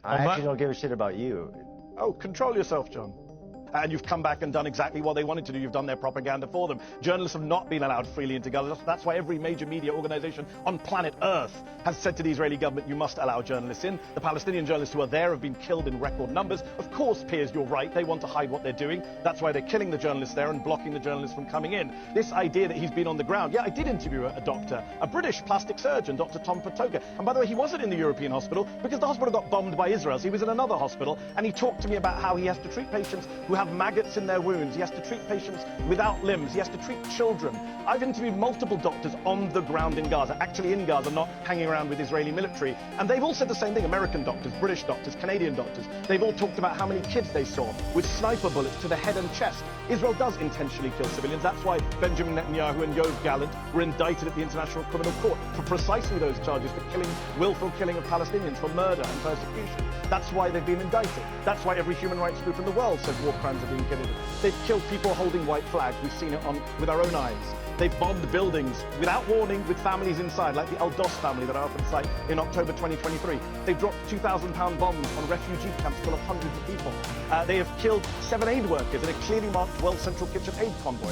I actually don't give a shit about you. Oh, control yourself, John. And you've come back and done exactly what they wanted to do. You've done their propaganda for them. Journalists have not been allowed freely into Gaza. That's why every major media organization on planet Earth has said to the Israeli government, you must allow journalists in. The Palestinian journalists who are there have been killed in record numbers. Of course, Piers, you're right. They want to hide what they're doing. That's why they're killing the journalists there and blocking the journalists from coming in. This idea that he's been on the ground. Yeah, I did interview a doctor, a British plastic surgeon, Dr. Tom Patoka. And by the way, he wasn't in the European hospital because the hospital got bombed by Israel. So he was in another hospital, and he talked to me about how he has to treat patients who have maggots in their wounds. He has to treat patients without limbs. He has to treat children. I've interviewed multiple doctors on the ground in Gaza, actually in Gaza, not hanging around with Israeli military. And they've all said the same thing. American doctors, British doctors, Canadian doctors. They've all talked about how many kids they saw with sniper bullets to the head and chest. Israel does intentionally kill civilians. That's why Benjamin Netanyahu and Yoav Gallant were indicted at the International Criminal Court for precisely those charges, for killing, willful killing of Palestinians, for murder and persecution. That's why they've been indicted. That's why every human rights group in the world says war crimes are being committed. They've killed people holding white flags. We've seen it with our own eyes. They've bombed buildings without warning with families inside, like the Al Dos family that I often cite in October 2023. They've dropped 2,000-pound bombs on refugee camps full of hundreds of people. They have killed 7 aid workers in a clearly marked World Central Kitchen aid convoy.